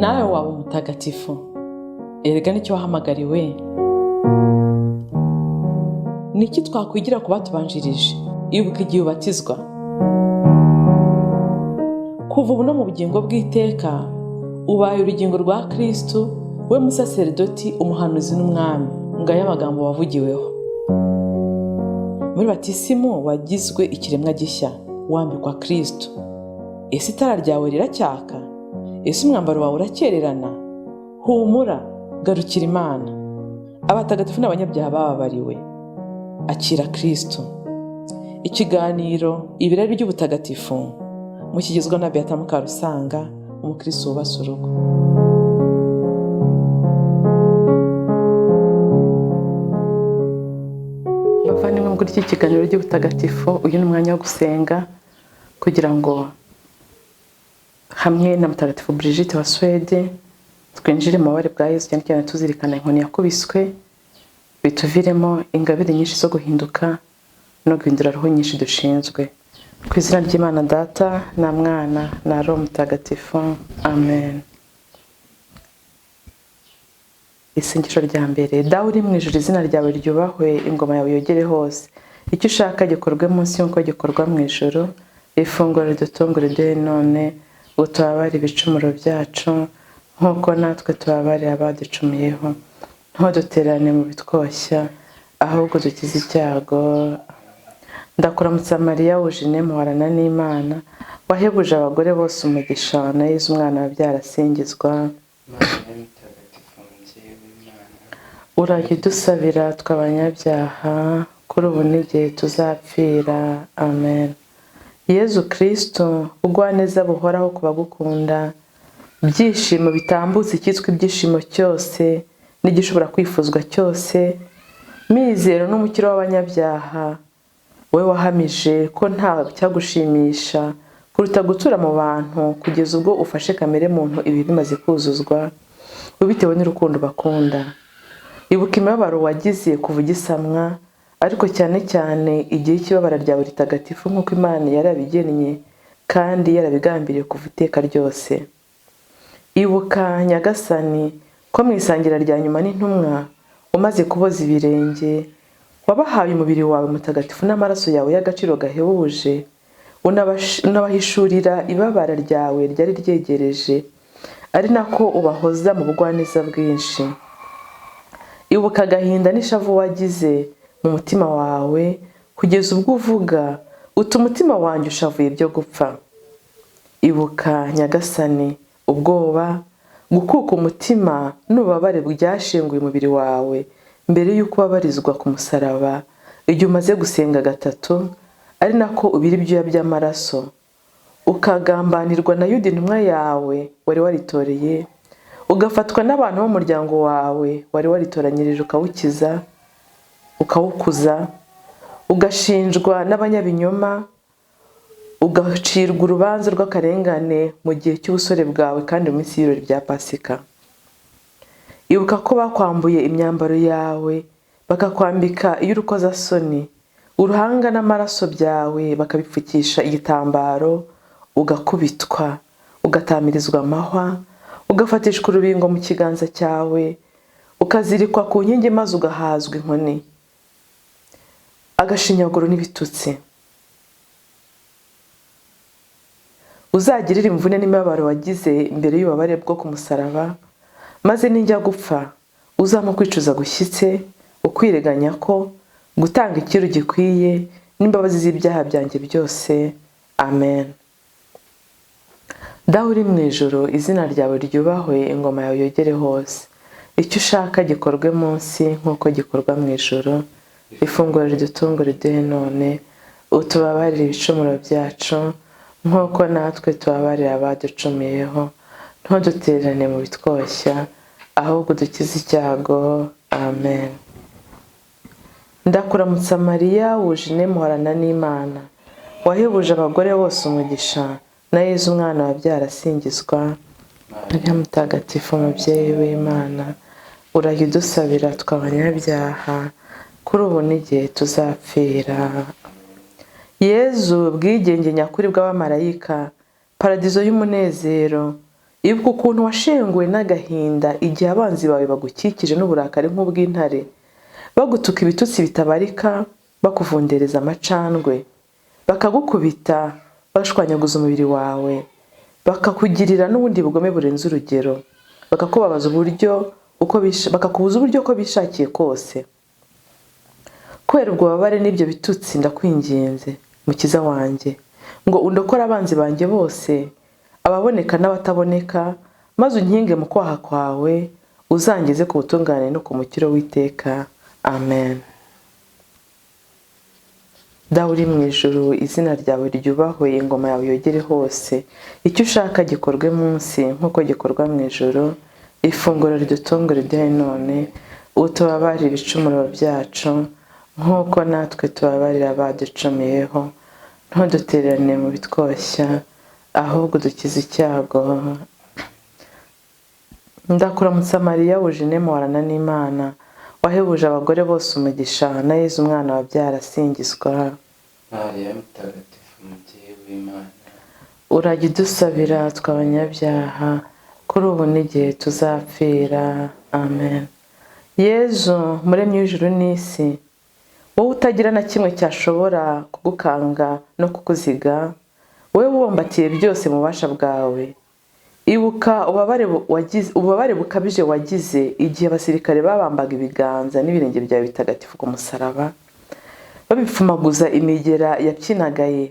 nawe waba umutagatifu. Erega nicyo wahamagariwe. Niki twakwigira ku batubanjirije? Ibuka igihe ubatizwa. Kuva ubu no mu bugingo bw'iteka ubaye urugingo rwa Kristo, we musaserdoti, umuhanuzi n'umwami. Ngaya amagambo wavugiweho. Muri batisimu wagizwe ikiremwa gishya, wambikwa Kristo. Ese itara ryawe riracyaka? Ese umwambaro wawe urakererana? Humura, garukira Imana. Abatagatifu n'abanyabyaha bababariwe. Akira Kristo. Ikiganiro ibirari by'ubutagatifu mukigizwe na Beata Mukarusanga, umukristo wubase urugo. Bavandimwe, muri iki kiganiro cy'ubutagatifu, uyu ni umwanya wo gusenga kugira ngo hamwe na Mutagatifu Brigitte wa Suède twinjire mu bubabare bwa Yesu, cyane cyane tuzirikana inkoni yakubiswe, bituviremo ingabire nyinshi zo guhinduka no guhindura roho nyinshi dushinzwe. Ku izina ry'Imana Data na Mwana na Roho Mutagatifu, amen. Isengesho rya mbere. Dawe uri mu ijuru, izina ryawe ryubahwe, ingoma yawe yogere hose, icyo ushaka gikorwe munsi y'uko gikorwa mu ijuru. Ifunguro ridutungura riduhe none, utubabare ibicumuro byacu nk'uko natwe tubabarira abaducumuyeho, ntudutererane mu bitwoshya, ahubwo dukize icyago. Ndakuramutsa Mariya, wuje muhorana n'Imana, wahebuje abagore bose umugisha, na Yezu umwana wabyara asingizwa. Urajye udusabira tw'abanyabyaha, kuri ubu n'igihe tuzapfira, amen. Yezu Kristo, ubugwaneza buhoraho ku bagukunda, ibyishimo bitambutse icyitwa ibyishimo cyose n'igishobora kwifuzwa cyose, mizero n'umukiro w'abanyabyaha, wowe wahamije ko nta cyagushimisha kuruta gutura mu bantu kugeza ubwo ufashe kamere muntu ibi bimaze kuzuzwa, ubitewe n'urukundo bakunda. Ibuka imibabaro wagize kuva ugisamwa, ariko cyane cyane igihe cy'ibabara ryawe ritagatifu nk'uko Imana yarabigennye kandi yarabigambiriye kuva iteka ryose. Ibuka Nyagasani ko mu isangira rya nyuma n'intumwa umaze kuboza ibirenge, wabahaye umubiri wawe mutagatifu n'amaraso yawe y'agaciro gahebuje, unabahishurira ibabara ryawe ryari ryegereje, ari nako ubahoza mu bugwaneza bwinshi. Ibuka agahinda n'ishavu wagize mu mutima wawe kugeza ubwo uvuga uti umutima wanjye ushavuye byo gupfa. Ibuka Nyagasani ubwoba, gukuka umutima n'ububabare byashenguye umubiri wawe mbere y'uko ubabarizwa ku musaraba, igihe umaze gusenga gatatu, ari nako ubira ibyuya by'amaraso, ukagambanirwa na Yuda intumwa yawe wari waritoreye, ugafatwa n'abantu b'umuryango wawe wari waritoranyirije ukawukiza ukawukuza, ugashinjwa n'abanyabinyoma, ugacirwa urubanza rw'akarengane mu gihe cy'ubusore bwawe kandi mu minsi y'ibirori bya Pasika. Ibuka ko bakwambuye imyambaro yawe bakakwambika iy'urukozasoni, uruhanga n'amaraso byawe bakabipfukisha igitambaro, ugakubitwa, ugatamirizwa amahwa, ugafatishwa urubingo mu kiganza cyawe, ukazirikwa ku nkingi maze ugahazwa inkoni, agashinyaguro n'ibitutsi. Uzagirira imvune n'imibabaro wagize imbere y'ububabare bwo ku musaraba, maze ninjya gupfa uzampa kwicuza gushyitse, ukwireganya ko gutanga ikiru gikwiye n'imbabazi z'ibyaha byanjye byose, amen. Dawe uri mu ijuru, izina ryawe ryubahwe, ingoma yawe yogere hose, icyo ushaka gikorwe munsi nk'uko gikorwa mu ijuru. Ifunguro ridutungura riduhe none, utubabarire ibicumuro byacu nk'uko natwe tubabarira abaducumuyeho, ntudutererane mu bitwoshya, ahubwo dukize icyago, amen. Ndakuramutsa Mariya, wuje muhorana n'Imana, wahebuje abagore bose umugisha, na Yezu umwana wabyara asingizwa. Mariya mutagatifu, umubyeyi w'Imana, urajye udusabira tw'abanyabyaha, kuri ubu n'igihe tuzapfira. Yezu ubwigenge nyakuri bw'abamarayika, paradizo y'umunezero, ibuka ukuntu washenguwe n'agahinda igihe abanzi bawe bagukikije n'uburakari nk'ubw'intare, bagutuka ibitutsi bitabarika, bakuvundereza amacandwe, bakagukubita, bashwanyaguza umubiri wawe, bakakugirira n'ubundi bugome burenze urugero, bakakubuza uburyo uko bishakiye kose. Kubera ubwo bubabare n'ibyo bitutsi, ndakwinginze Mukiza wanjye ngo undokore abanzi banjye bose, ababoneka n'abataboneka, maze unkinge mu kwaha kwawe, uzangeze ku butungane no ku mukiro w'iteka. Amen. Dawe uri mu ijuru, izina ryawe ryubahwe, ingoma yawe yogere hose, icyo ushaka gikorwe munsi nk'uko gikorwa mu ijuru. Ifunguro ridutungura riduhe none, utubabarire ibicumuro byacu nk'uko natwe tubabarira abaducumuyeho, ntudutererane mu bitwoshya, ahubwo dukize icyago. Ndakuramutsa Mariya, wuje muhorana n'Imana, wahebuje abagore bose umugisha, na Yezu umwana wabyara asingizwa. Mariya mutagatifu, umubyeyi w'Imana, urajya udusabira tw'abanyabyaha, kuri ubu n'igihe tuzapfira. Amen. Yezu muremyi w'ijuru n'isi, wowe utagira na kimwe cyashobora kugukanga no kukuziga, wowe wubumbatiye byose mu bubasha bwawe, ibuka ububabare bukabije wagize igihe abasirikare babambaga ibiganza n'ibirenge byawe bitagatifu ku musaraba, babipfumaguza imigera yapyinagaye,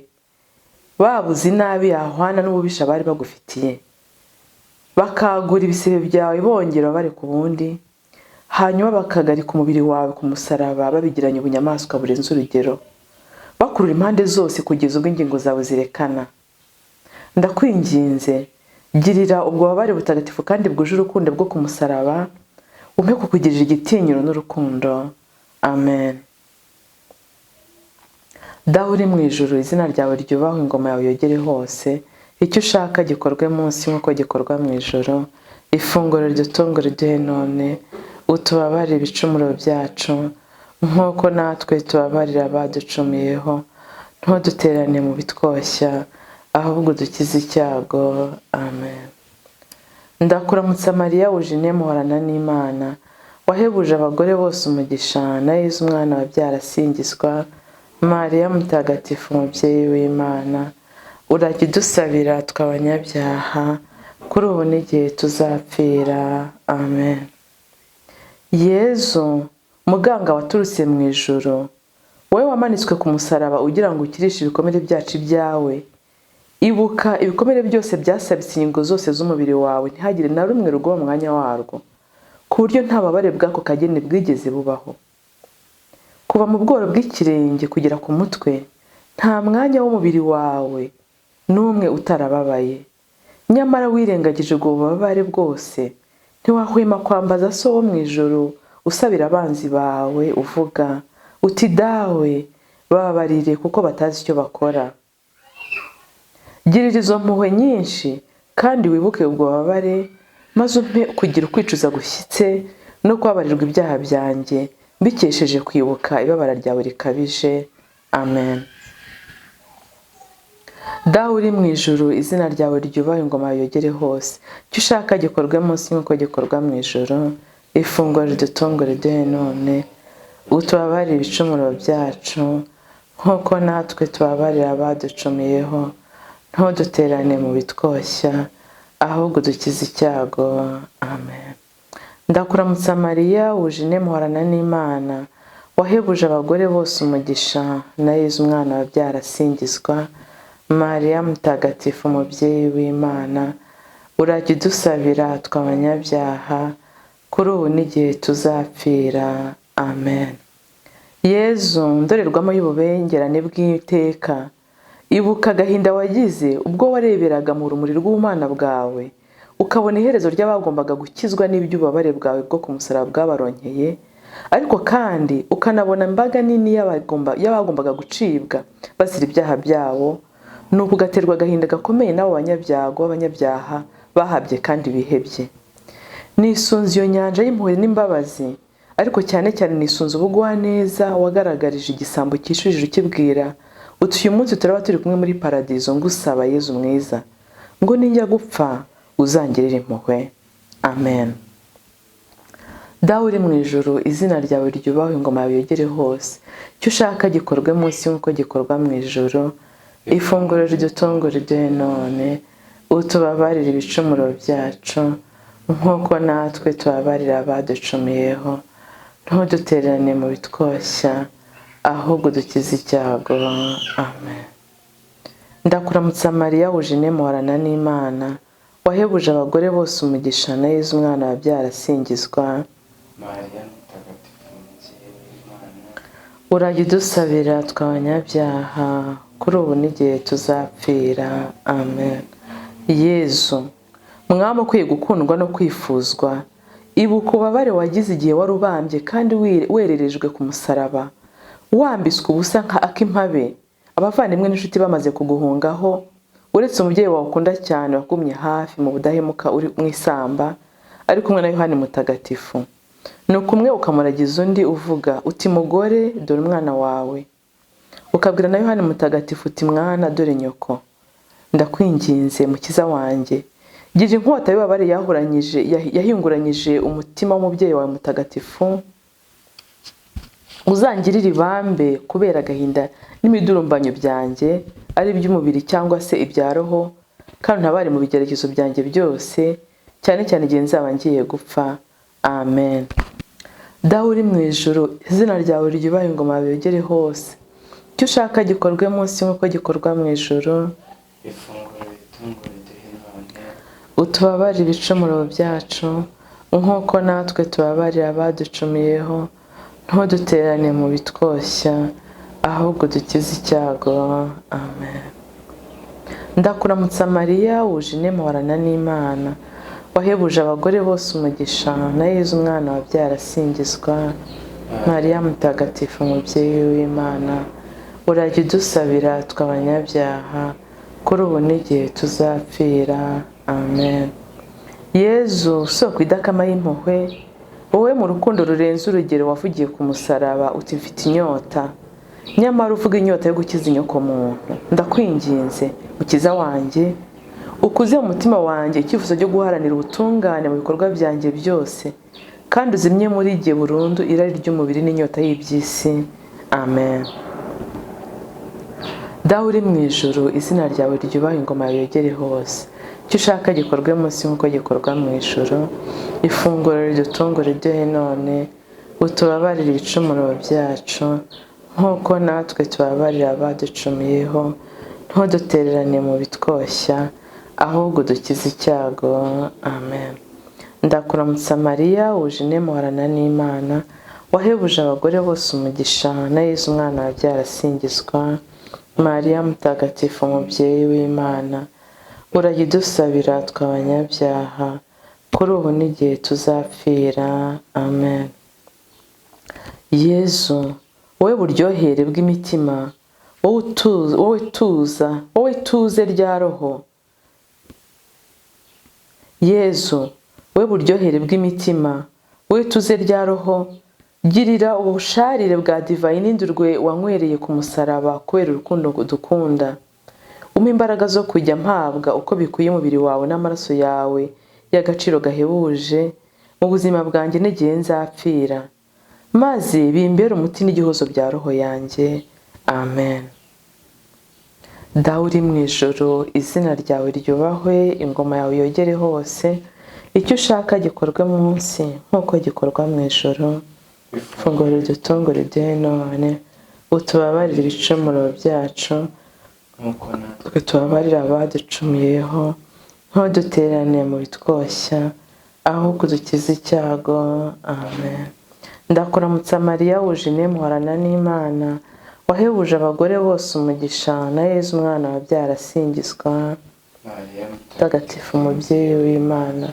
babuze inabi yahwana n'ububisha bari bagufitiye, bakagura ibisebe byawe bongera bari ku bundi, hanyuma bakagarika umubiri wawe ku musaraba babigiranye ubunyamaswa burenze urugero, bakurura impande zose kugeza ubwo ingingo zawe zirekana. Ndakwinginze girira ubwo bubabare butagatifu kandi bwuje urukundo bwo ku musaraba, umpe kukugirira igitinyiro n'urukundo. Amen. Dawe uri mu ijuru, izina ryawe ryubahwe, ingoma yawe yogere hose, icyo ushaka gikorwe munsi nk'uko gikorwa mu ijuru. Ifunguro ridutungura riduhe none, utubabarire ibicumuro byacu nk'uko natwe tubabarira abaducumuyeho, ntuduterane mu bitwoshya, ahubwo dukize icyago. Amen. Ndakuramutsa Mariya, wuje muhorana n'Imana, wahebuje abagore bose umugisha, na Yezu umwana wabyara asingizwa. Mariya mutagatifu, umubyeyi w'Imana, urajya udusabira tw'abanyabyaha, kuri ubu n'igihe tuzapfira. Amen. Yezu muganga waturutse mu ijuru, wowe wamanitswe ku musaraba ugira ngo ukirishe ibikomere byacu ibyawe, ibuka ibikomere byose byasabitse ingingo zose z'umubiri wawe, ntihagire na rumwe rugwa mu mwanya warwo, ku buryo nta bubabare bw'ako kageni bwigeze bubaho. Kuva mu bworo bw'ikirenge kugera ku mutwe, nta mwanya w'umubiri wawe n'umwe utarababaye. Nyamara wirengagije ubwo bubabare bwose, ntiwahwema kwambaza so wo mu ijuru usabira abanzi bawe uvuga uti, dawe bababarire kuko batazi icyo bakora. Girira izo mpuhwe nyinshi kandi wibuke ubwo bubabare, maze umpe kugira ukwicuza gushyitse no kubabarirwa ibyaha byanjye, mbikesheje kwibuka ibabara ryawe rikabije. Amen. Dawe uri mu ijuru, izina ryawe ryubahwe, ingoma yawe yogere hose, icyo ushaka gikorwe munsi nk'uko gikorwa mu ijuru. Ifunguro ridutungura riduhe none, utubabarire ibicumuro byacu nk'uko natwe tubabarira abaducumuyeho, ntuduterane mu bitwoshya, ahubwo dukize icyago. Amen. Ndakuramutsa Mariya, wuje muhorana n'Imana, wahebuje abagore bose umugisha, na Yezu umwana wabyara asingizwa. Mariya mutagatifu, umubyeyi w'Imana, urajya udusabira tw'abanyabyaha, kuri ubu n'igihe tuzapfira. Amen. Yezu ndorerwamo y'ububengerane bw'iteka, ibuka agahinda wagize ubwo wareberaga mu rumuri rw'ubumana bwawe, ukabona iherezo ry'abagombaga gukizwa n'iby'ububabare bwawe bwo ku musaraba bwabaronkeye, ariko kandi ukanabona imbaga nini y'abagombaga gucibwa bazira ibyaha byabo, nuko ugaterwa agahinda gakomeye n'abo banyabyaha bahabye kandi bihebye. Nisunze iyo nyanja y'impuhwe n'imbabazi, ariko cyane cyane nisunze ubugwaneza wagaragarije igisambo cyishujije ukibwira uti, uyu munsi turaba turi kumwe muri paradizo ngusaba Yezu mwiza, ngo ninjya gupfa uzangirire impuhwe. Amen. Dawe uri mu ijuru, izina ryawe ryubahwe, ingoma yawe yogere hose. Icyo ushaka gikorwe munsi nk'uko gikorwa mu ijuru. Ifunguro ridutungura riduhe none. Utubabarire ibicumuro byacu nk'uko natwe tubabarira abaducumuyeho. Ntudutererane mu bitwoshya, ahubwo dukize icyago. Amen. Ndakuramutsa Mariya, wuje muhorana n'Imana, wahebuje abagore bose umugisha, na Yezu umwana wabyara asingizwa. Mariya mutagatifu umubyeyi w'Imana, urajya udusabira tw'abanyabyaha kuri ubu n'igihe tuzapfira. Amen. Yezu mwami ukwiye gukundwa no kwifuzwa, ibuka ububabare wagize igihe wari ubambye kandi wererejwe ku musaraba, wambitswe ubusa ak'impabe, abavandimwe n'inshuti bamaze kuguhungaho, uretse umubyeyi wawe ukunda cyane wagumye hafi mu budahemuka uri mu isamba, ari kumwe na Yohani Mutagatifu. Nuko umwe ukamuragiza undi uvuga uti mugore dore umwana wawe, ukabwira na Yohani Mutagatifu uti mwana dore nyoko. Ndakwinginze mukiza wanjye, gira inkota y'ububabare yahinguranyije umutima w'umubyeyi wawe mutagatifu, uzangirire ibambe kubera agahinda n'imidurumbanyo byanjye, ari iby'umubiri cyangwa se ibya roho, kandi ntabare mu bigeragezo byanjye byose, cyane cyane igihe nzaba ngiye gupfa. Amen. Dawe uri mu ijuru, izina ryawe ryubahwe, ingoma yawe yogere hose. Icyo ushaka gikorwe munsi nk'uko gikorwa mu ijuru. ifunguro ritungura riduhe none. Utubabarire ibicumuro byacu nk'uko natwe tubabarira abaducumuyeho. Ntuduterane mu bitwoshya, ahubwo dukize icyago. Amen. Ndakuramutsa Mariya, wuje muhorana n'Imana, wahebuje abagore bose umugisha, na Yezu umwana wabyara asingizwa. Mariya mutagatifu umubyeyi w'Imana, urajya udusabira tw'abanyabyaha kuri ubu n'igihe tuzapfira. Amen. Yezu soko idakama y'impuhwe, wowe mu rukundo rurenze urugero wavugiye ku musaraba uti mfite inyota, nyamara uvuga inyota yo gukiza inyokomuntu. Ndakwinginze mukiza wanjye, ukuze mu mutima wanjye icyifuzo cyo guharanira ubutungane mu bikorwa byanjye byose, kandi uzimye muri jye burundu irari ry'umubiri n'inyota y'iby'isi. Amen. Dawe uri mu ijuru, izina ryawe ryubahwe, ingoma yawe yogere hose. Icyo ushaka gikorwe munsi nk'uko gikorwa mu ijuru. Ifunguro ridutungura riduhe none. Utubabarire ibicumuro byacu nk'uko natwe tubabarira abaducumuyeho. Ntudutererane mu bitwoshya, ahubwo dukize icyago. Amen. Ndakuramutsa Mariya, wuje muhorana n'Imana, wahebuje abagore bose umugisha, na Yezu umwana wabyara asingizwa. Mariya mutagatifu umubyeyi w'Imana, urajya udusabira tw'abanyabyaha kuri ubu n'igihe tuzapfira. Amen. Yezu wowe buryohere bw'imitima, wowe tuze rya roho. Yezu wowe buryohere bw'imitima, wowe tuze rya roho, girira ubusharire bwa divayi n'indurwe wanywereye ku musaraba kubera urukundo dukunda. Umpa imbaraga zo kujya mpabwa uko bikwiye umubiri wawe n'amaraso yawe y'agaciro gahebuje mu buzima bwanjye n'igihe nzapfira, maze bimbere umuti n'igihozo bya roho yanjye. Amen. Dawe uri mu ijuru, izina ryawe ryubahwe, ingoma yawe yogere hose. Icyo ushaka gikorwe munsi nk'uko gikorwa mu ijuru. Ifunguro ridutungura riduhe none. Utubabarire ibicumuro byacu nk'uko natwe twe tubabarira abaducumuyeho. Ntuduterane mu bitwoshya, ahubwo dukize icyago. Amen. Ndakuramutsa Mariya, wuje muhorana n'Imana, wahebuje abagore bose umugisha, na Yezu umwana wabyara asingizwa. Mariya Mutagatifu umubyeyi w'Imana,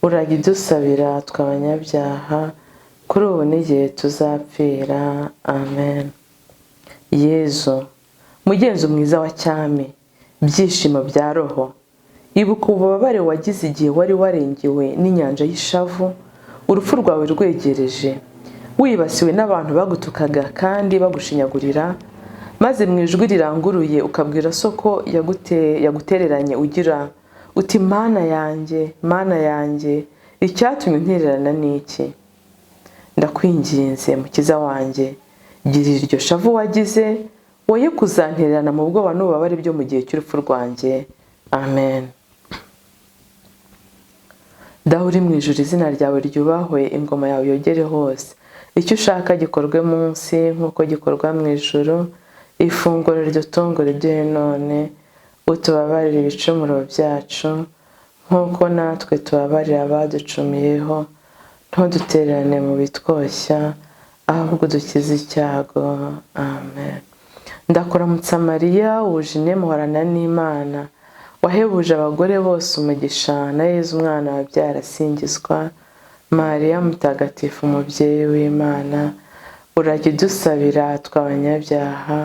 urajya udusabira tw'abanyabyaha kuri ubu n'igihe tuzapfira. Amen. Yezu mugenzo mwiza wa cyami, byishimo bya roho, ibuka ububabare wagize igihe wari warengewe n'inyanja y'ishavu, urupfu rwawe rwegereje, wibasiwe n'abantu bagutukaga kandi bagushinyagurira, maze mu ijwi riranguruye ukabwira soko yagutereranye uti mana yanjye icyatumye untererana ni iki? Ndakwinginze mukiza wanjye, girira iryo shavu wagize, woye kuzantererana mu bwoba n'ububabare byo mu gihe cy'urupfu rwanjye. Amen. Dawe uri mu ijuru, izina ryawe ryubahwe, ingoma yawe yogere hose, icyo ushaka gikorwe munsi nk'uko gikorwa mu ijuru. Ifunguro ridutungura iduhe none, utubabarire ibicumuro byacu nk'uko natwe tubabarira abaducumuyeho, ntudutererane mu bitwoshya, ahubwo dukize icyago. Amen. Ndakuramutsa Mariya, wuje muhorana n'Imana, wahebuje abagore bose umugisha, na Yezu umwana wabyara asingizwa. Mariya mutagatifu, umubyeyi w'Imana, urajya udusabira tw'abanyabyaha,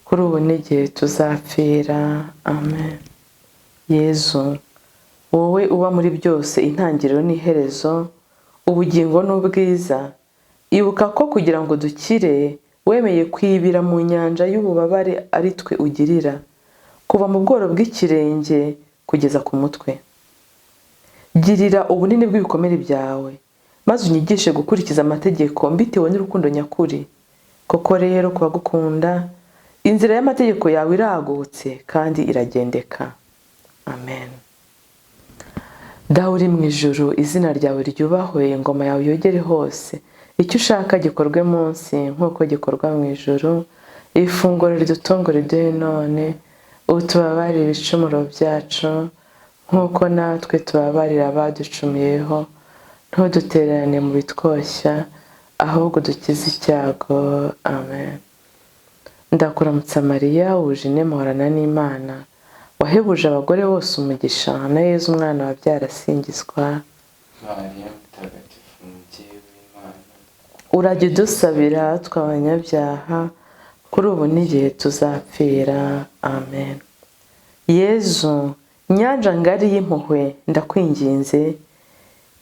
kuri ubu n'igihe tuzapfira. Amen. Yezu, wowe uba muri byose, intangiriro n'iherezo, ubugingo n'ubwiza, ibuka ko kugira ngo dukire wemeye kwibira mu nyanja y'ububabare ari twe ugirira, kuva mu bworo bw'ikirenge kugeza ku mutwe. Girira ubunini bw'ibikomere byawe, maze unyigishe gukurikiza amategeko mbitewe n'urukundo nyakuri. Koko rero ku bagukunda, inzira y'amategeko yawe iragutse kandi iragendeka. Amen. Dawe uri mu ijuru, izina ryawe ryubahwe, ingoma yawe yogere hose, icyo ushaka gikorwe munsi nk'uko gikorwa mu ijuru. Ifunguro ridutungura iduhe none, utubabarire ibicumuro byacu nk'uko natwe tubabarira abaducumuyeho, ntudutererane mu bitwoshya, ahubwo dukize icyago. Amen. Ndakuramutsa Mariya, wuje muhorana n'Imana, wahebuje abagore bose umugisha, na Yezu umwana wabyara asingizwa. Mariya mutagatifu, umubyeyi w'Imana, urajya udusabira tw'abanyabyaha, kuri ubu n'igihe tuzapfira. Amen. Yezu, nyanja ngari y'impuhwe, ndakwinginze,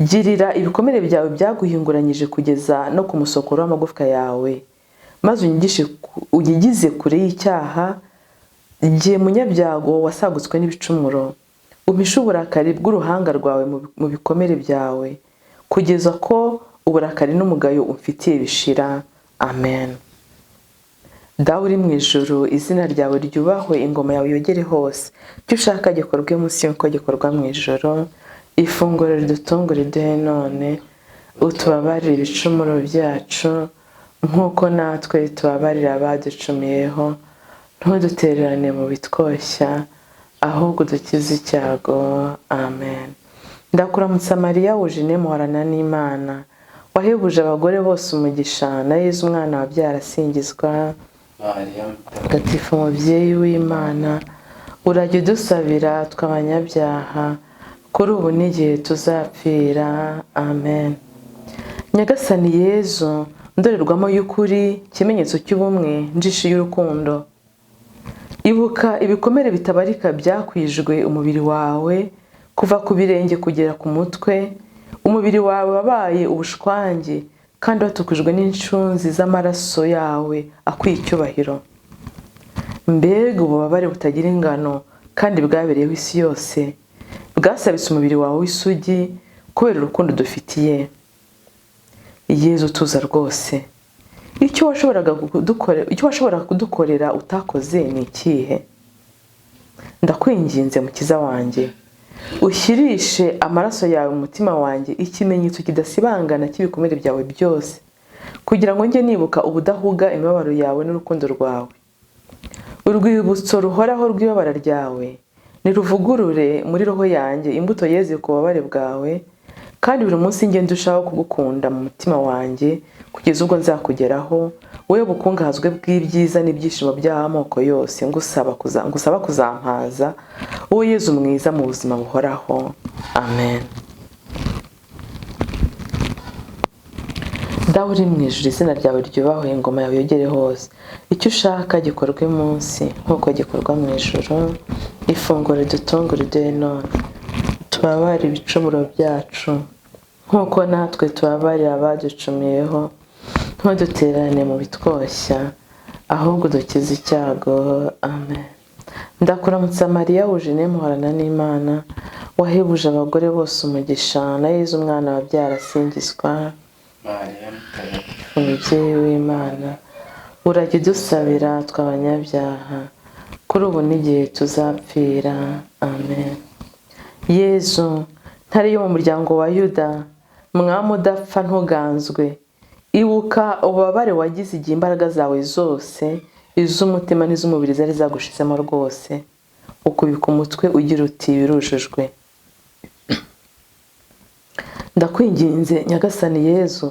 girira ibikomere byawe byaguhinguranyije kugeza no ku musokoro w'amagufwa yawe, maze unyigize kure y'icyaha, igihe munyabyago wasagutswe n'ibicumuro. Umpishe uburakari bw'uruhanga rwawe mu bikomere byawe, kugeza ko uburakari n'umugayo umfitiye bishira. Amen. Dawe uri mu ijuru, izina ryawe ryubahwe, ingoma yawe yogere hose, icyo ushaka gikorwe munsi nk'uko gikorwa mu ijuru. Ifunguro ridutungura iduhe none, utubabarire ibicumuro byacu nk'uko natwe tubabarira abaducumuyeho, ntudutererane mu bitwoshya, ahubwo dukize icyago. Amen. Ndakuramutsa Mariya, wuje muhorana n'Imana, wahebuje abagore bose umugisha, na Yezu umwana wabyara asingizwa. Mariya mutagatifu, umubyeyi w'Imana, urajya udusabira tw'abanyabyaha, kuri ubu n'igihe tuzapfira. Amen. Nyagasani Yezu, ndorerwamo y'ukuri, ikimenyetso cy'ubumwe, njisho y'urukundo, ibuka ibikomere bitabarika byakwijwe umubiri wawe, kuva ku birenge kugera ku mutwe. Umubiri wawe wabaye ubushwangi, kandi watukujwe n'incunzi z'amaraso yawe akwiye icyubahiro. Mbega ububabare butagira ingano kandi bwabereyeho isi yose, bwasabitse umubiri wawe w'isugi kubera urukundo dufitiye. Yezu, tuza rwose, icyo washoboraga kudukorera utakoze ni ikihe? Ndakwinginze mukiza wanjye, ushyirishe amaraso yawe mu mutima wanjye ikimenyetso kidasibangana cy'ibikomere byawe byose, kugira ngo njye nibuka ubudahuga imibabaro yawe n'urukundo rwawe. Urwibutso ruhoraho rw'ibabara ryawe niruvugurure muri roho yanjye imbuto yeze ku bubabare bwawe, kandi buri munsi njye ndushaho kugukunda mu mutima wanjye, kugeza ubwo nzakugeraho, wowe bukungahazwe bw'ibyiza n'ibyishimo by'amoko yose, ngusaba kuzampaza, wowe Yezu mwiza mu buzima buhoraho. Amen. Dawe uri mu ijuru, izina ryawe ryubahwe, ingoma yawe yogere hose, icyo ushaka gikorwe munsi nk'uko gikorwa mu ijuru. Ifunguro ridutungura iduhe none, tubabarire ibicumuro byacu nk'uko natwe tubabarira abaducumuyeho, ntudutererane mu bitwoshya, ahubwo dukize icyago. Amen. Ndakuramutsa Mariya, wuje muhorana n'Imana, wahebuje abagore bose umugisha, na Yezu umwana wabyara asingizwa. Mariya mutagatifu umubyeyi w'Imana, urajya udusabira tw'abanyabyaha, kuri ubu n'igihe tuzapfira. Amen. Yezu, ntare yo mu muryango wa Yuda, mwami udapfa ntuganzwe, ibuka ububabare wagize igihe imbaraga zawe zose, iz'umutima n'iz'umubiri zari zagushizemo rwose, ukubika umutwe ugira uti birujujwe. Ndakwinginze Nyagasani Yezu,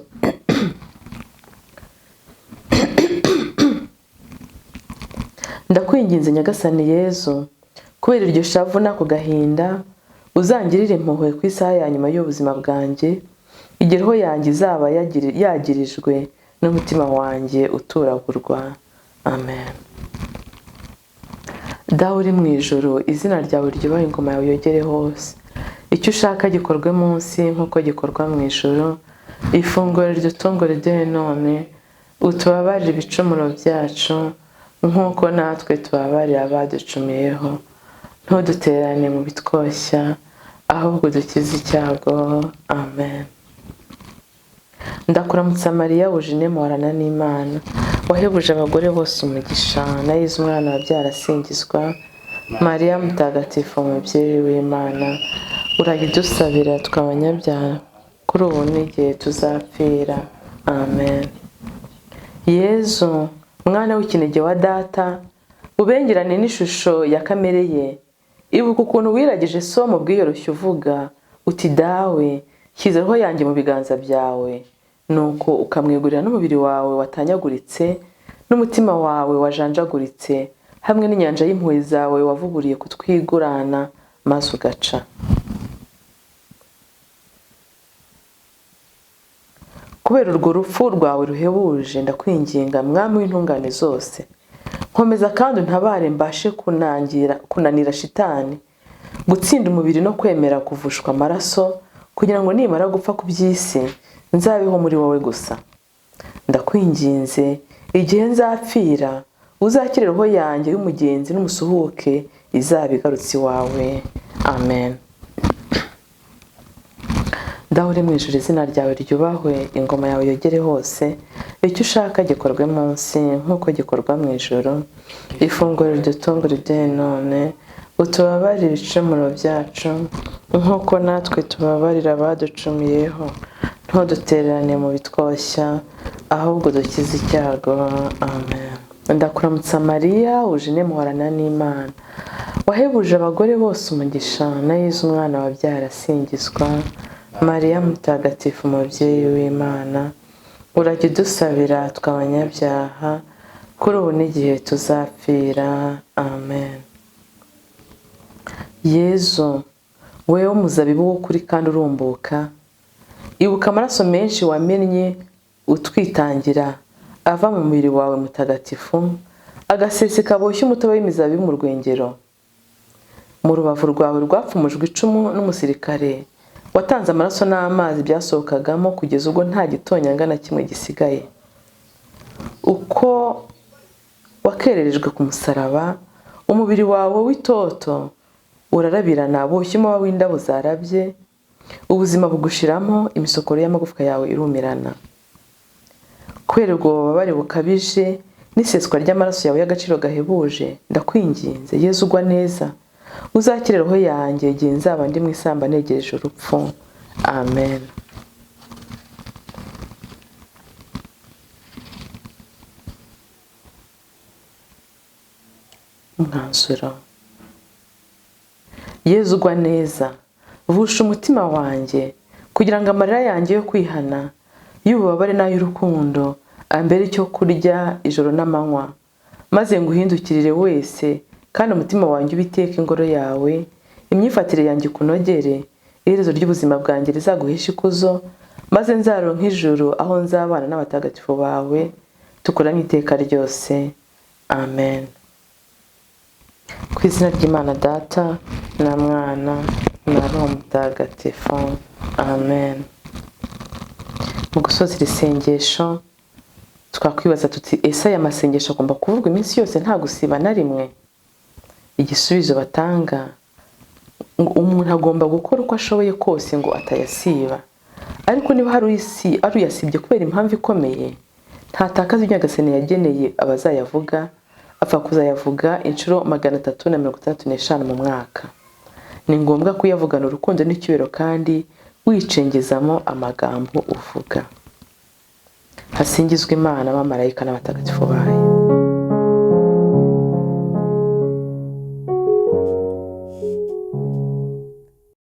ndakwinginze Nyagasani Yezu, kubera iryo shavu n'ako gahinda, uzangirire impuhwe ku isaha ya nyuma y'ubuzima bwanjye, igihe roho yanjye izaba yagirijwe n'umutima wanjye uturagurwa. Amen. Dawe uri mu ijuru, izina ryawe ryubahe, ingoma yawe yogere hose, icyo ushaka gikorwe munsi nk'uko gikorwa mu ijuru. Ifunguro ridutungura riduhe none, utubabarire ibicumuro byacu nk'uko natwe tubabarira abaducumuyeho, ntuduterane mu bitwoshya, ahubwo dukize icyago. Amen. Ndakuramutsa Mariya, wuje muhorana n'Imana, wahebuje abagore bose umugisha, na Yezu umwana wabyara asingizwa. Mariya mutagatifu, umubyeyi w'Imana, urajya udusabira tw'abanyabyaha, kuri ubu n'igihe tuzapfira. Amen. Yezu, mwana w'ikinege wa data, ubengerane n'ishusho ya kamere ye, ibuka ukuntu wiragije so mu bwiyoroshye uvuga uti dawe shyize roho yanjye mu biganza byawe, nuko ukamwegurira n'umubiri wawe watanyaguritse n'umutima wawe wajanjaguritse, hamwe n'inyanja y'impuhwe zawe wavuburiye kutwigurana, maze ugaca. Kubera urwo rupfu rwawe ruhebuje, ndakwinginga mwami w'intungane zose, nkomeza kandi untabare mbashe kunanira shitani, gutsinda umubiri no kwemera kuvushwa amaraso, kugira ngo nimara gupfa ku by'isi nzabeho muri wowe gusa. Ndakwinginze igihe nzapfira, uzakire roho yanjye y'umugenzi n'umusuhuke izaba igarutse iwawe. Amen. Dawe uri mu ijuru, izina ryawe ryubahwe, ingoma yawe yogere hose, icyo ushaka gikorwe munsi nk'uko gikorwa mu ijuru. Ifunguro ridutungura riduhe none, utubabarire ibicumuro byacu nk'uko natwe tubabarira abaducumuyeho, ntudutererane mu bitwoshya, ahubwo dukize icyago. Amen. Ndakuramutsa Mariya, wuje muhorana n'Imana, wahebuje abagore bose umugisha, na Yezu umwana wabyara asingizwa. Mariya mutagatifu, umubyeyi w'Imana, urajya udusabira tw'abanyabyaha, kuri ubu n'igihe tuzapfira. Amen. Yezu, wewe umuzabibu w'ukuri kandi urumbuka, ibuka amaraso menshi wamennye utwitangira, ava mu mubiri wawe mutagatifu, agaseseka boshye umutobe w'imizabibu mu rwengero. Mu rubavu rwawe rwapfumujwe icumu n'umusirikare, watanze amaraso n'amazi byasohokagamo kugeza ubwo nta gitonyanga na kimwe gisigaye. Uko wakererejwe ku musaraba, umubiri wawe w'itoto urarabirana boshye umuba w'indabo zarabye, ubuzima bugushiramo, imisokoro y'amagufwa yawe irumirana. Kubera ubwo bubabare bukabije n'iseswa ry'amaraso yawe y'agaciro gahebuje, ndakwinginze Yezu ugwa neza, uzakire roho yanjye igihe nzaba ndi mu isamba negereje urupfu. Amen. Umwanzuro. Yezu ugwa neza, vusha umutima wanjye, kugira ngo amarira yanjye yo kwihana, y'ububabare n'ay'urukundo ambere icyo kurya ijoro n'amanywa, maze nguhindukirire wese, kandi umutima wanjye ubiteka ingoro yawe, imyifatire yanjye kunogere, iherezo ry'ubuzima bwanjye rizaguhesha ikuzo, maze nzaronka ijuru aho nzabana n'abatagatifu bawe, tukurane iteka ryose. Amen. Ku izina ry'Imana Data na Mwana na Roho Mutagatifu. Amen. Mu gusoza iri sengesho twakwibaza tuti, ese aya masengesho agomba kuvugwa iminsi yose nta gusiba na rimwe? Igisubizo batanga ngo umuntu agomba gukora uko ashoboye kose ngo atayasiba, ariko niba hari uyasibye kubera impamvu ikomeye, ntatakaza ibyo Nyagasani yageneye abazayavuga, apfa kuzayavuga inshuro 365 mu mwaka. Ni ngombwa kuyavugana urukundo n'icyubahiro kandi wicengezamo amagambo uvuga. Hasingizwe Imana, abamarayika n'abatagatifu bayo.